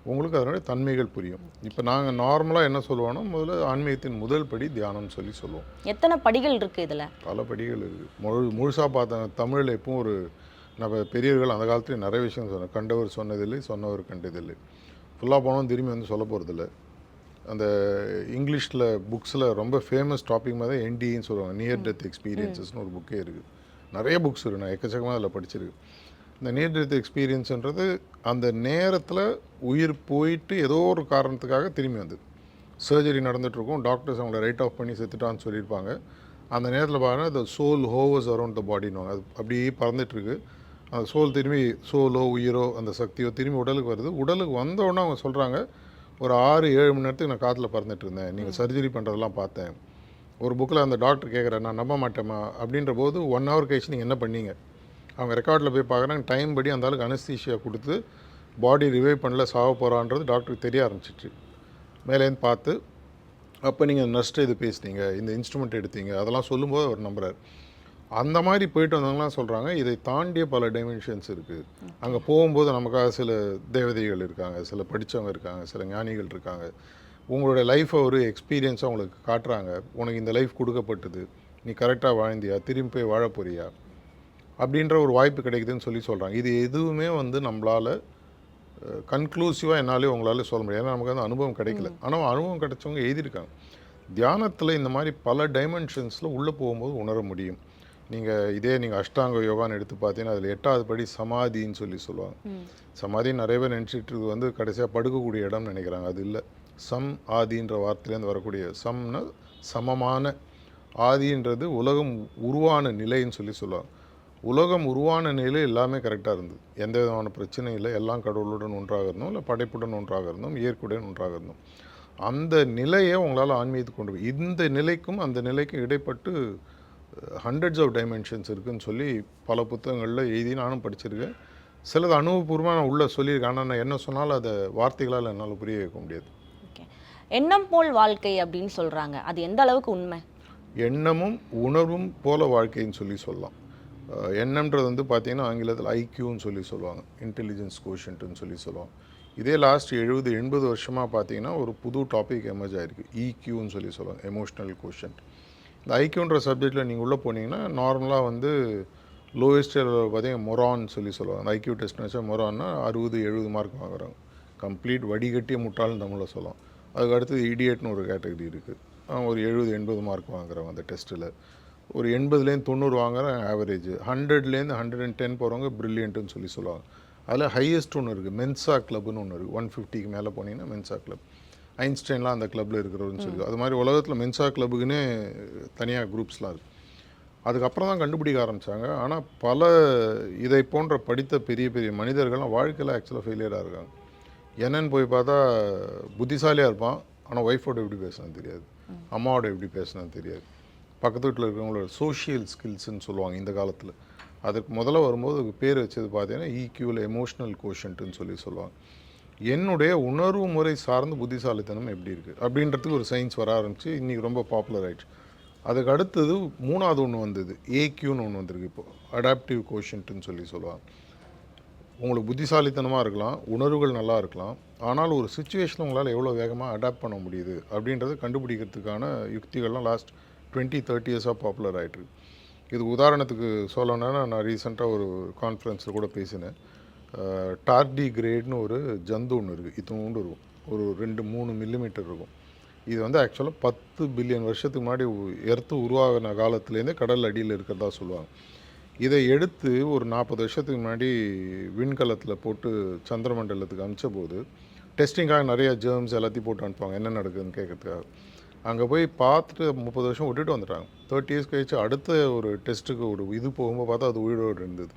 Speaker 2: உங்களுக்கு அதனுடைய தன்மைகள் புரியும். இப்போ நாங்கள் நார்மலாக என்ன சொல்லுவோம்னா, முதல்ல ஆன்மீகத்தின் முதல் படி தியானம்னு சொல்லுவோம்.
Speaker 1: எத்தனை படிகள் இருக்குது இதில்?
Speaker 2: பல படிகள் இருக்குது. முழுசாக பார்த்தா தமிழில் எப்பவும் நம்ம பெரியவர்கள் அந்த காலத்துலேயும் நிறைய விஷயம் சொன்னாங்க. கண்டவர் சொன்னதில்லை, சொன்னவர் கண்டதில்லை. ஃபுல்லாக போனோம் திரும்பி சொல்ல போகிறதில்ல. அந்த இங்கிலீஷில் புக்ஸில் ரொம்ப ஃபேமஸ் டாபிக் மாதிரி என்டின்னு சொல்லுவாங்க, நியர் டெத் எக்ஸ்பீரியன்சஸ்னு ஒரு புக்கே இருக்குது. நிறைய புக்ஸ் இருக்குது, நான் எக்கச்சக்கமாக அதில் படிச்சிருக்கு. இந்த நியர் டெத் எக்ஸ்பீரியன்ஸுன்றது அந்த நேரத்தில் உயிர் போயிட்டு ஏதோ ஒரு காரணத்துக்காக திரும்பி வந்தது. சர்ஜரி நடந்துகிட்ருக்கும், டாக்டர்ஸ் அவங்கள ரைட் ஆஃப் பண்ணி செத்துட்டான்னு சொல்லியிருப்பாங்க. அந்த நேரத்தில் பார்த்தீங்கன்னா த சோல் ஹோவர்ஸ் அரௌண்ட் த பாடின்னு அது அப்படியே பறந்துட்டுருக்கு. அந்த சோல் திரும்பி சோலோ உயிரோ அந்த சக்தியோ திரும்பி உடலுக்கு வருது. உடலுக்கு வந்தோடனே அவங்க சொல்கிறாங்க, ஒரு 6-7 மணி நேரத்துக்கு நான் காற்றுல பறந்துட்டு இருந்தேன், நீங்கள் சர்ஜரி பண்ணுறதெல்லாம் பார்த்தேன். ஒரு புக்கில் அந்த டாக்டர் கேட்குறேன், நான் நம்ப மாட்டேமா அப்படின்ற போது 1 ஹவர் கழிச்சு நீங்கள் என்ன பண்ணீங்க, அவங்க ரெக்கார்டில் போய் பார்க்குறாங்க, டைம் படி அந்த ஆளுக்கு அனஸ்தீஷியா கொடுத்து பாடி ரிவைவ் பண்ணல, சாக போகிறான்றது டாக்டருக்கு தெரிய ஆரம்பிச்சிச்சு. மேலேருந்து பார்த்து அப்போ நீங்கள் நர்ஸ்ட்டு இது பேசுனீங்க, இந்த இன்ஸ்ட்ருமெண்ட் எடுத்தீங்க, அதெல்லாம் சொல்லும்போது அவர் நம்புகிறார். அந்த மாதிரி போயிட்டு வந்தவங்களாம் சொல்கிறாங்க, இதை தாண்டிய பல டைமென்ஷன்ஸ் இருக்குது. அங்கே போகும்போது நமக்காக சில தேவதைகள் இருக்காங்க, சில படித்தவங்க இருக்காங்க, சில ஞானிகள் இருக்காங்க. உங்களுடைய லைஃப்பை ஒரு எக்ஸ்பீரியன்ஸாக உங்களுக்கு காட்டுறாங்க. உனக்கு இந்த லைஃப் கொடுக்கப்பட்டது, நீ கரெக்டாக வாழ்ந்தியா, திரும்பி போய் வாழ போறியா அப்படின்ற ஒரு வாய்ப்பு கிடைக்குதுன்னு சொல்லி சொல்கிறாங்க. இது எதுவுமே நம்மளால் கன்க்ளூசிவாக என்னாலே உங்களால் சொல்ல முடியாது, ஏன்னா நமக்கு அந்த அனுபவம் கிடைக்கல. ஆனால் அனுபவம் கிடைச்சவங்க எழுதியிருக்காங்க. தியானத்தில் இந்த மாதிரி பல டைமென்ஷன்ஸில் உள்ளே போகும்போது உணர முடியும். நீங்கள் அஷ்டாங்க யோகான்னு எடுத்து பார்த்தீங்கன்னா அதில் 8வது படி சமாதின்னு சொல்லி சொல்லுவாங்க. சமாதி நிறைய பேர் நினச்சிட்டு இருக்கு கடைசியாக படுக்கக்கூடிய இடம்னு நினைக்கிறாங்க. அது இல்லை. சம் ஆதின்ற வார்த்தையிலேருந்து வரக்கூடிய சம்னா சமமான, ஆதின்றது உலகம் உருவான நிலைன்னு சொல்லி சொல்லுவாங்க. உலகம் உருவான நிலை எல்லாமே கரெக்டாக இருந்தது, எந்த விதமான பிரச்சனையும் இல்லை. எல்லாம் கடவுளுடன் ஒன்றாக இருந்தோம், இல்லை படைப்புடன் ஒன்றாக இருந்தோம், இயற்கையுடன் ஒன்றாக இருந்தோம். அந்த நிலையை உங்களால் ஆன்மீகத்துக்கு கொண்டு போய் இந்த நிலைக்கும் அந்த நிலைக்கும் இடைப்பட்டு ஹண்ட்ரட்ஸ் ஆஃப் டைமென்ஷன்ஸ் இருக்குதுன்னு சொல்லி பல புத்தகங்களில் எழுதி நானும் படிச்சிருக்கேன். சிலது அனுபவபூர்வமாக நான் உள்ளே சொல்லியிருக்கேன். ஆனால் நான் என்ன சொன்னாலும் அதை வார்த்தைகளால் என்னால் புரிய வைக்க முடியாது.
Speaker 1: எண்ணம் போல் வாழ்க்கை அப்படின்னு சொல்கிறாங்க, அது எந்த அளவுக்கு உண்மை?
Speaker 2: எண்ணமும் உணர்வும் போல வாழ்க்கைன்னு சொல்லி சொல்லலாம். எண்ணம்ன்றது பார்த்தீங்கன்னா ஆங்கிலத்தில் ஐக்யூன்னு சொல்லி சொல்லுவாங்க, இன்டெலிஜென்ஸ் கோஷன்ட்டுன்னு சொல்லி சொல்லுவாங்க. இதே லாஸ்ட் 70-80 வருஷமாக பார்த்தீங்கன்னா ஒரு புது டாபிக் எமர்ஜ் ஆகிருக்கு, இக்யூன்னு சொல்லி சொல்லுவாங்க, எமோஷ்னல் கோஷன்ட். இந்த ஐக்யூன்ற சப்ஜெக்டில் நீங்கள் உள்ளே போனீங்கன்னா நார்மலாக லோயஸ்ட் பார்த்தீங்கன்னா மொரான்னு சொல்லி சொல்லுவாங்க. அந்த ஐக்யூ டெஸ்ட் வச்சா மொரான்னா 60-70 மார்க் வாங்குறாங்க. கம்ப்ளீட் வடிகட்டிய முட்டாள்னு தமிழில் சொல்லலாம். அதுக்கு அடுத்தது இடியட்னு ஒரு கேட்டகரி இருக்குது, அவங்க ஒரு 70-80 மார்க் வாங்குறவங்க அந்த டெஸ்ட்டில். ஒரு 80லேருந்து 90 வாங்குறாங்க ஆவரேஜ். 100லேருந்து 110 போகிறவங்க ப்ரில்லியன்ட்டுன்னு சொல்லி சொல்லுவாங்க. அதில் ஹையஸ்ட் ஒன்று இருக்குது, மென்சா கிளப்னு ஒன்று இருக்குது. 150க்கு மேலே போனீங்கன்னா மென்சா கிளப். ஐன்ஸ்டைன்லாம் அந்த கிளப்பில் இருக்கிறவன்னு சொல்லி, அது மாதிரி உலகத்தில் மென்சா கிளப்புக்குன்னே தனியாக குரூப்ஸ்லாம் இருக்குது. அதுக்கப்புறம் தான் கண்டுபிடிக்க ஆரம்பித்தாங்க. ஆனால் பல இதை போன்ற படித்த பெரிய பெரிய மனிதர்கள்லாம் வாழ்க்கையில் ஆக்சுவலாக ஃபெயிலியராக இருக்காங்க. என்னன்னு போய் பார்த்தா புத்திசாலியாக இருப்பான், ஆனால் ஒய்ஃபோட எப்படி பேசணும்னு தெரியாது, அம்மாவோட எப்படி பேசணும்னு தெரியாது. பக்கத்து வீட்டில் இருக்கிறவங்களோட சோஷியல் ஸ்கில்ஸ்ன்னு சொல்லுவாங்க இந்த காலத்தில். அதுக்கு முதல்ல வரும்போது அதுக்கு பேர் வச்சது பார்த்தீங்கன்னா இக்யூவில் எமோஷ்னல் கோஷன்ட்டுன்னு சொல்லி சொல்லுவாங்க. என்னுடைய உணர்வு முறை சார்ந்த புத்திசாலித்தனம் எப்படி இருக்குது அப்படின்றதுக்கு ஒரு சயின்ஸ் வர ஆரம்பித்து இன்றைக்கி ரொம்ப பாப்புலர் ஆகிடுச்சு. அதுக்கு அடுத்தது 3வது ஒன்று வந்தது, ஏக்யூன்னு ஒன்று வந்திருக்கு இப்போது, அடாப்டிவ் கோஷன்ட்டுன்னு சொல்லி சொல்லுவாங்க. உங்களுக்கு புத்திசாலித்தனமாக இருக்கலாம், உணர்வுகள் நல்லா இருக்கலாம், ஆனால் ஒரு சுச்சுவேஷனை உங்களால் எவ்வளோ வேகமாக அடாப்ட் பண்ண முடியுது அப்படின்றத கண்டுபிடிக்கிறதுக்கான யுக்திகள்லாம் லாஸ்ட் 20-30 இயர்ஸாக பாப்புலர் ஆகிட்டுருக்கு. இது உதாரணத்துக்கு சொல்லணுன்னா, நான் ரீசெண்டாக ஒரு கான்ஃபரன்ஸில் கூட பேசினேன். டார்டி கிரேட்னு ஒரு ஜந்து ஒன்று இருக்குது, இத்தோண்டு இருக்கும், ஒரு 2-3 மில்லிமீட்டர் இருக்கும். இது ஆக்சுவலாக 10 பில்லியன் வருஷத்துக்கு முன்னாடி எர்த்து உருவாகின காலத்துலேருந்தே கடல் அடியில் இருக்கிறதா சொல்லுவாங்க. இதை எடுத்து ஒரு 40 வருஷத்துக்கு முன்னாடி விண்கலத்தில் போட்டு சந்திரமண்டலத்துக்கு அனுப்பிச்ச போது டெஸ்டிங்காக நிறைய ஜேர்ம்ஸ் எல்லாத்தையும் போட்டு அனுப்புவாங்க என்ன நடக்குதுன்னு கேட்குறதுக்காக. அங்கே போய் பார்த்துட்டு 30 வருஷம் விட்டுட்டு வந்துட்டாங்க. 30 இயர்ஸ் கழிச்சு அடுத்த ஒரு டெஸ்ட்டுக்கு ஒரு இது போகும்போது பார்த்தா அது உயிரோடு இருந்தது.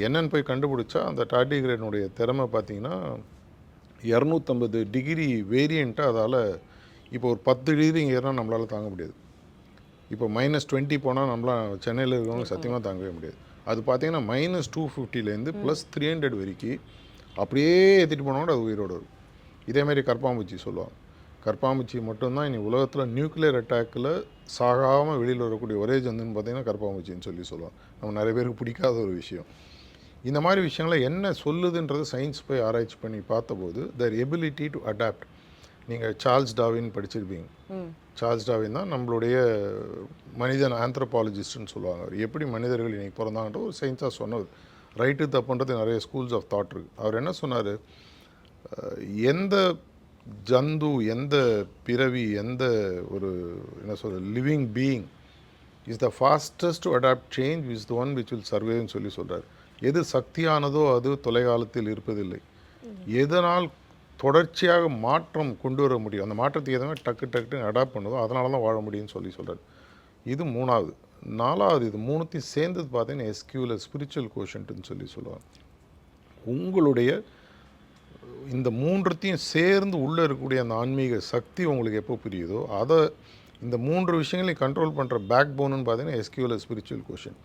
Speaker 2: என்னென்னு போய் கண்டுபிடிச்சா அந்த டார்டிகிரேனுடைய திறமை பார்த்தீங்கன்னா 250 டிகிரி வேரியண்ட்டாக. அதால் இப்போ ஒரு 10 டிகிரி இங்கே ஏறினா நம்மளால் தாங்க முடியாது. இப்போ -20 போனால் நம்மளாம் சென்னையில் இருக்கிறவங்க சத்தியமாக தாங்கவே முடியாது. அது பார்த்தீங்கன்னா -250லேருந்து +300 வரைக்கும் அப்படியே ஏற்றிட்டு போனோட அது உயிரோடு இருக்கும். இதேமாரி கற்பாம்பூச்சி சொல்லுவாங்க. கற்பாம்பூச்சி மட்டும்தான் இனி உலகத்தில் நியூக்ளியர் அட்டாக்கில் சாகாமல் வெளியில் வரக்கூடிய ஒரே ஜந்துன்னு பார்த்தீங்கன்னா கற்பாம்பூச்சின்னு சொல்லி சொல்லுவாங்க. நம்ம நிறைய பேருக்கு பிடிக்காத ஒரு விஷயம். இந்த மாதிரி விஷயங்களை என்ன சொல்லுதுன்றது சயின்ஸ் போய் ஆராய்ச்சி பண்ணி பார்த்தபோது தர் எபிலிட்டி டு அடாப்ட். நீங்கள் சார்ல்ஸ் டார்வின் படிச்சிருப்பீங்க. சார்ல்ஸ் டார்வின் தான் நம்மளுடைய மனிதன் ஆந்த்ரோபாலஜிஸ்ட்னு சொல்லுவாங்க. அவர் எப்படி மனிதர்கள் இன்றைக்கி பிறந்தாங்கன்ற ஒரு சயின்ஸாக சொன்னவர். ரைட்டு தப்புன்றது நிறைய ஸ்கூல்ஸ் ஆஃப் தாட் இருக்குது. அவர் என்ன சொன்னார், எந்த ஜந்து, எந்த பிறவி, எந்த ஒரு என்ன சொல்ற living being is the fastest to adapt change is the one which will சர்வேன்னு சொல்கிறார். எது சக்தியானதோ அது தொலைகாலத்தில் இருப்பதில்லை. எதனால் தொடர்ச்சியாக மாற்றம் கொண்டு வர முடியும், அந்த மாற்றத்துக்கு எதனால் டக்கு அடாப்ட் பண்ணுதோ அதனால தான் வாழ முடியும்னு சொல்கிறார். இது 3வது. 4வது, இது 3த்தையும் சேர்ந்தது பார்த்தீங்கன்னா எஸ்கியூல ஸ்பிரிச்சுவல் கோஷன்ட்டுன்னு சொல்லுவாங்க. உங்களுடைய இந்த 3த்தையும் சேர்ந்து உள்ளே இருக்கக்கூடிய அந்த ஆன்மீக சக்தி உங்களுக்கு எப்போ புரியுதோ அதை இந்த 3 விஷயங்களையும் கண்ட்ரோல் பண்ணுற பேக் போனுன்னு பார்த்தீங்கன்னா எஸ்கியூல ஸ்பிரிச்சுவல் கோஷன்.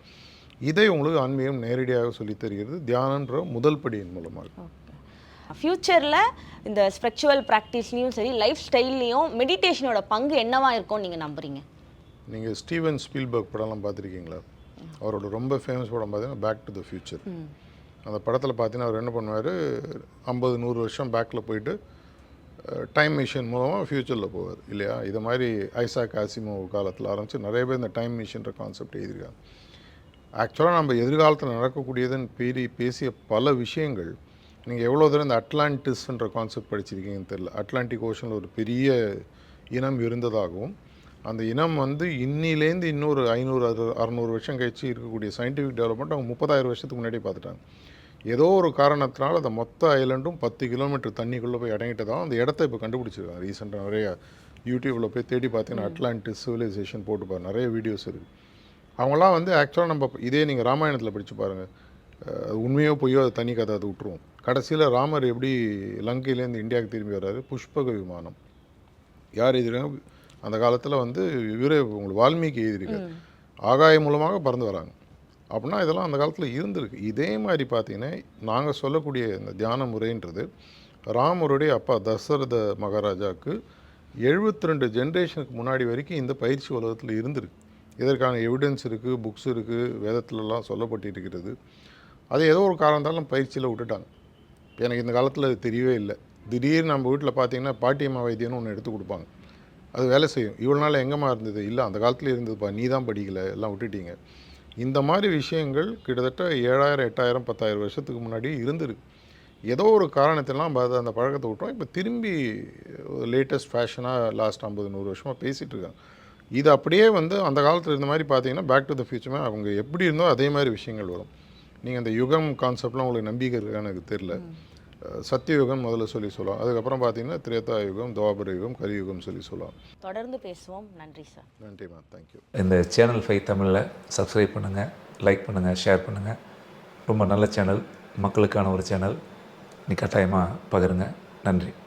Speaker 2: இதை உங்களுக்கு ஆன்மீகம் நேரடியாக சொல்லித் தருகிறது தியானன்ற முதல் படியின் மூலமாக.
Speaker 1: ஃப்யூச்சரில் இந்த ஸ்பிரிச்சுவல் ப்ராக்டிஸ்லேயும் சரி லைஃப் ஸ்டைல்லையும் மெடிடேஷனோட பங்கு என்னவா இருக்கும்னு நீங்கள் நம்புறீங்க?
Speaker 2: நீங்கள் ஸ்டீவன் ஸ்பீல்பர்க் படம்லாம் பார்த்துருக்கீங்களா? அவரோட ரொம்ப ஃபேமஸ் படம் பார்த்தீங்கன்னா பேக் டு த ஃபியூச்சர். அந்த படத்தில் பார்த்தீங்கன்னா அவர் என்ன பண்ணுவார், 50-100 வருஷம் பேக்கில் போயிட்டு டைம் மிஷின் மூலமாக ஃப்யூச்சரில் போவார் இல்லையா? இது மாதிரி ஐசாக் ஆசிமோவ் காலத்தில் ஆரம்பித்து நிறைய பேர் இந்த டைம் மிஷின்ற கான்செப்ட் எழுதியிருக்காங்க. ஆக்சுவலாக நம்ம எதிர்காலத்தில் நடக்கக்கூடியதுன்னு பேசிய பல விஷயங்கள் நீங்கள் எவ்வளோ தூரம் இந்த அட்லாண்டிஸ்ன்ற கான்செப்ட் படிச்சிருக்கீங்கன்னு தெரியல. அட்லாண்டிக் ஓஷனில் ஒரு பெரிய இனம் இருந்ததாகவும் அந்த இனம் வந்து இன்னிலேருந்து இன்னொரு 500-600 வருஷம் கழிச்சு இருக்கக்கூடிய சயின்டிஃபிக் டெவலப்மெண்ட் அவங்க 30,000 வருஷத்துக்கு முன்னாடியே பார்த்துட்டாங்க. ஏதோ ஒரு காரணத்தினால அந்த மொத்த ஐலண்டும் 10 கிலோமீட்டர் தண்ணிக்குள்ளே போய் அடங்கிட்டதாகவும் அந்த இடத்த இப்போ கண்டுபிடிச்சிருக்காங்க. ரீசெண்டாக நிறைய யூடியூப்பில் போய் தேடி பார்த்தீங்கன்னா அட்லாண்டிஸ் சிவிலைசேஷன் போட்டுப்பாரு, நிறைய வீடியோஸ் இருக்குது. அவங்களாம் வந்து ஆக்சுவலாக நம்ம இதே நீங்கள் ராமாயணத்தில் படித்து பாருங்கள், உண்மையோ பொய்யோ அது தனி கதை, அதை விட்டுருவோம். கடைசியில் ராமர் எப்படி லங்கையிலேருந்து இந்தியாவுக்கு திரும்பி வர்றாரு, புஷ்பக விமானம் யார் எழுதிருக்காங்க? அந்த காலத்தில் வந்து இவரே உங்களுக்கு வால்மீகி எழுதியிருக்காரு. ஆகாயம் மூலமாக பறந்து வராங்க. அப்படின்னா இதெல்லாம் அந்த காலத்தில் இருந்திருக்கு. இதே மாதிரி பார்த்தீங்கன்னா நாங்கள் சொல்லக்கூடிய இந்த தியான முறைன்றது ராமருடைய அப்பா தசரத மகாராஜாவுக்கு 72 ஜென்ரேஷனுக்கு முன்னாடி வரைக்கும் இந்த பயிற்சி உலகத்தில் இருந்திருக்கு. இதற்கான எவிடன்ஸ் இருக்குது, புக்ஸ் இருக்குது, வேதத்துலலாம் சொல்லப்பட்டிருக்கிறது. அது ஏதோ ஒரு காரணத்தாலும் பயிற்சியில் விட்டுட்டாங்க. எனக்கு இந்த காலத்தில் அது தெரியவே இல்லை. திடீர்னு நம்ம வீட்டில் பார்த்தீங்கன்னா பாட்டியம்மா வைத்தியம்னு ஒன்று எடுத்து கொடுப்பாங்க, அது வேலை செய்யும். இவ்வளோ நாள் எங்கேம்மா இருந்தது? இல்லை அந்த காலத்தில் இருந்ததுப்பா, நீ தான் படிக்கலை, எல்லாம் விட்டுட்டீங்க. இந்த மாதிரி விஷயங்கள் கிட்டத்தட்ட 7000, 8000, 10,000 வருஷத்துக்கு முன்னாடி இருந்திருக்கு. ஏதோ ஒரு காரணத்திலாம் அந்த பழக்கத்தை விட்டோம். இப்போ திரும்பி லேட்டஸ்ட் ஃபேஷனாக லாஸ்ட் 50-100 வருஷமாக பேசிகிட்டு இருக்காங்க. இது அப்படியே வந்து அந்த காலத்தில் இருந்த மாதிரி பார்த்தீங்கன்னா பேக் டு த ஃபியூச்சர் அவங்க எப்படி இருந்தோ அதே மாதிரி விஷயங்கள் வரும். நீங்கள் அந்த யுகம் கான்செப்ட்லாம் உங்களுக்கு நம்பிக்கை இருக்கான்னு எனக்கு தெரியல. சத்தியயுகம் முதல்ல சொல்லலாம். அதுக்கப்புறம் பார்த்தீங்கன்னா திரேதா யுகம், துவாபர யுகம், கலியுகம் சொல்லலாம்.
Speaker 1: தொடர்ந்து பேசுவோம். நன்றி சார்.
Speaker 2: நன்றிம்மா, தேங்க்யூ.
Speaker 3: இந்த சேனல் 5 தமிழில் சப்ஸ்கிரைப் பண்ணுங்கள், லைக் பண்ணுங்கள், ஷேர் பண்ணுங்கள். ரொம்ப நல்ல சேனல், மக்களுக்கான ஒரு சேனல். நீ கட்டாயமாக பகிருங்க. நன்றி.